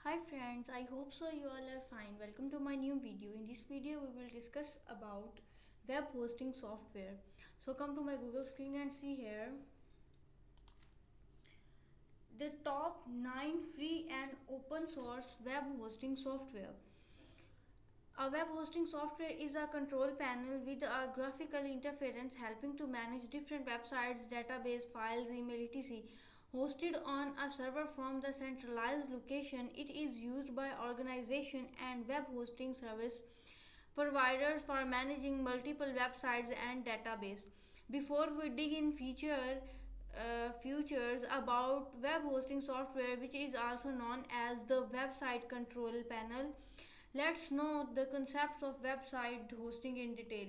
Hi friends, I hope so you all are fine. Welcome to my new video. In this video we will discuss about web hosting software. So come to my Google screen and see here the top 9 free and open source web hosting software. A web hosting software is a control panel with a graphical interface helping to manage different websites, database, files, email, etc. Hosted on a server from the centralized location, it is used by organization and web hosting service providers for managing multiple websites and database. Before we dig in features about web hosting software, which is also known as the website control panel, let's know the concepts of website hosting in detail.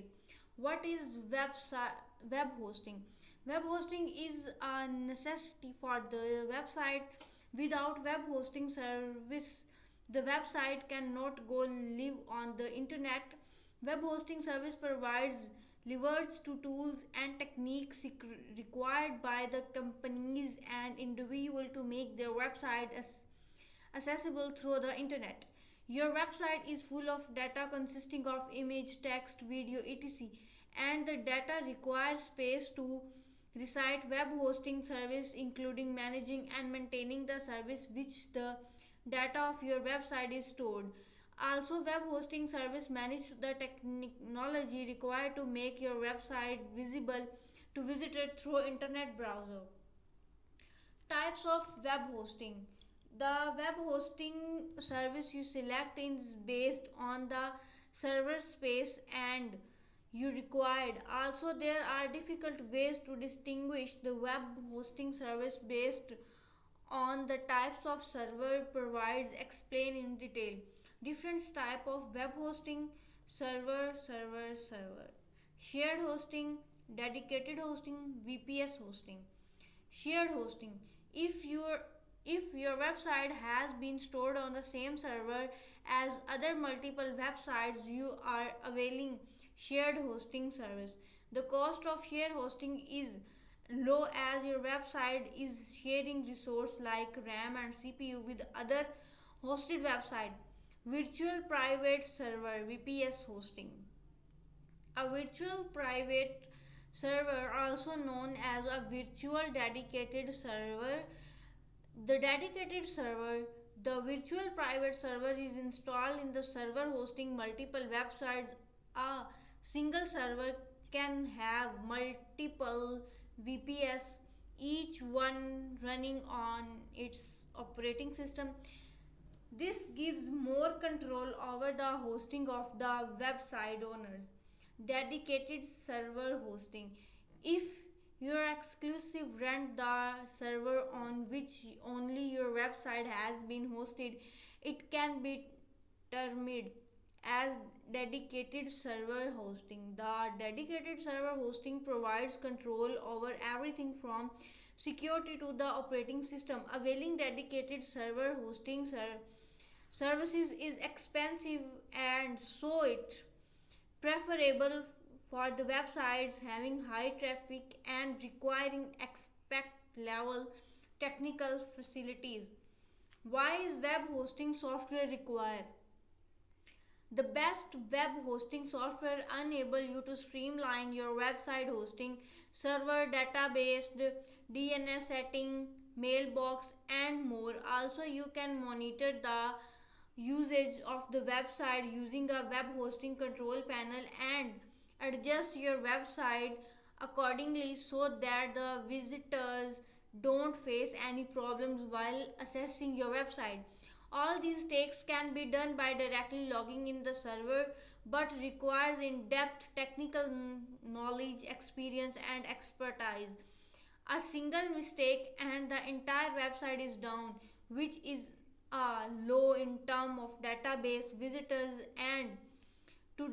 What is web hosting? Web hosting is a necessity for the website. Without web hosting service, the website cannot go live on the internet. Web hosting service provides levers to tools and techniques required by the companies and individual to make their website accessible through the internet. Your website is full of data consisting of image, text, video, etc. And the data requires space to recite web hosting service including managing and maintaining the service which the data of your website is stored. Also, web hosting service manage the technology required to make your website visible to visitors through internet browser. Types of web hosting. The web hosting service you select is based on the server space and you required. Also, there are difficult ways to distinguish the web hosting service based on the types of server provides explain in detail. Different type of web hosting: server, shared hosting, dedicated hosting, VPS hosting. Shared hosting: if your website has been stored on the same server as other multiple websites, you are availing shared hosting service. The cost of shared hosting is low as your website is sharing resource like RAM and CPU with other hosted website. Virtual private server, VPS hosting. A virtual private server, also known as a virtual dedicated server, the virtual private server is installed in the server hosting multiple websites. A single server can have multiple VPS, each one running on its operating system. This gives more control over the hosting of the website owners. Dedicated server hosting: if your exclusive rent the server on which only your website has been hosted, it can be termed as dedicated server hosting. The dedicated server hosting provides control over everything from security to the operating system. Availing dedicated server hosting services is expensive and so it preferable for the websites having high traffic and requiring expect level technical facilities. Why is web hosting software required? The best web hosting software enable you to streamline your website hosting, server database, DNS setting, mailbox and more. Also, you can monitor the usage of the website using a web hosting control panel and adjust your website accordingly so that the visitors don't face any problems while accessing your website. All these takes can be done by directly logging in the server but requires in-depth technical knowledge, experience and expertise. A single mistake and the entire website is down, which is low in terms of database visitors. And to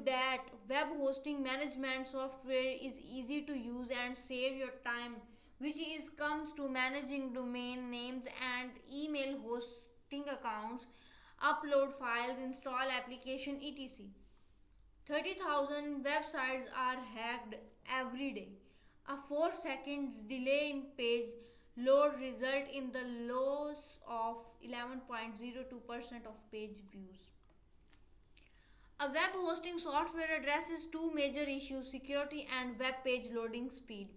that, web hosting management software is easy to use and save your time, which is comes to managing domain names and email hosting accounts, upload files, install application, etc. 30,000 websites are hacked every day. A 4 seconds delay in page load result in the loss of 11.02% of page views. A web hosting software addresses two major issues: security and web page loading speed.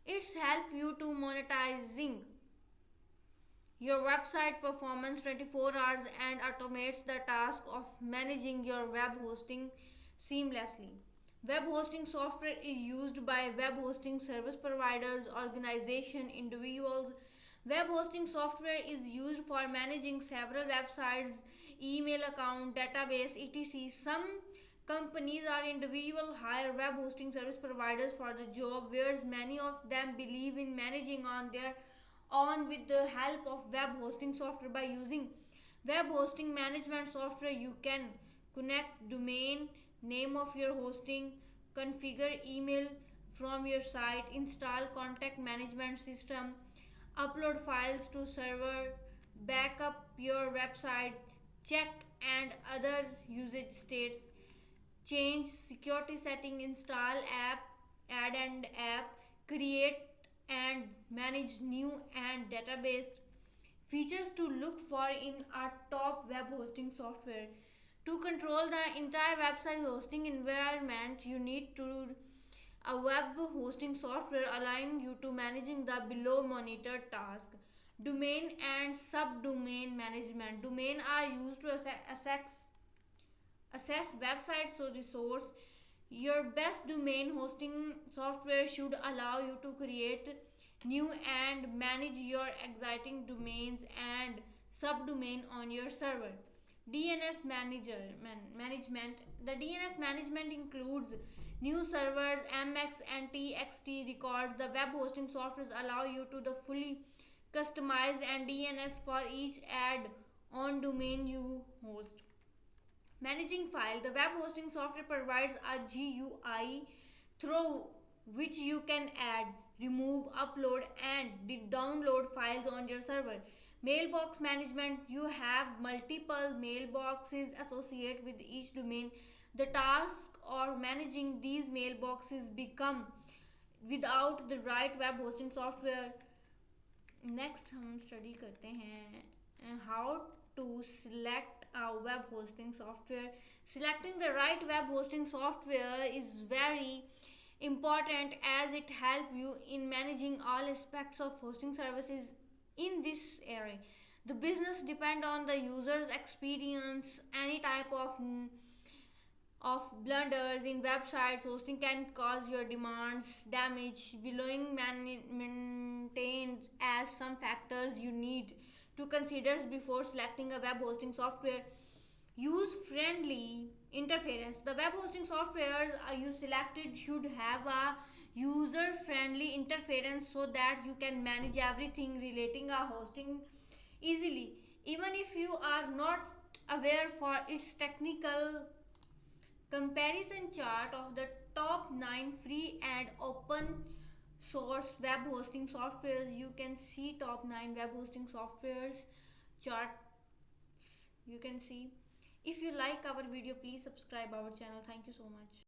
It's help you to monetizing your website performance 24 hours and automates the task of managing your web hosting seamlessly. Web hosting software is used by web hosting service providers, organizations, individuals. Web hosting software is used for managing several websites, email account, database, etc. Some companies or individuals hire web hosting service providers for the job, whereas many of them believe in managing on their own with the help of web hosting software. By using web hosting management software, you can connect domain name of your hosting, configure email from your site, install contact management system, upload files to server, backup your website, check and other usage states, change security setting, install app, add an app, create and manage new and database features to look for in our top web hosting software. To control the entire website hosting environment, you need to a web hosting software allowing you to managing the below monitored task: domain and subdomain management. Domain are used to assess websites so resource. Your best domain hosting software should allow you to create new and manage your existing domains and subdomain on your server. DNS management. The DNS management includes new servers, MX and TXT records. The web hosting softwares allow you to the fully customize and DNS for each add on domain you host. Managing file. The web hosting software provides a GUI through which you can add, remove, upload and download files on your server. Mailbox management. You have multiple mailboxes associated with each domain. The task of managing these mailboxes become without the right web hosting software. Next हम study करते हैं how to select a web hosting software. Selecting the right web hosting software is very important as it helps you in managing all aspects of hosting services in this area. The business depend on the user's experience. Any type of blunders in websites hosting can cause your demands damage. Belonging maintained as some factors you need to consider before selecting a web hosting software. Use friendly interface. The web hosting softwares you selected should have a user friendly interface so that you can manage everything relating a hosting easily. Even if you are not aware for its technical comparison chart of the top 9 free and open source web hosting softwares, you can see top 9 web hosting softwares charts you can see. If you like our video, please subscribe our channel. Thank you so much.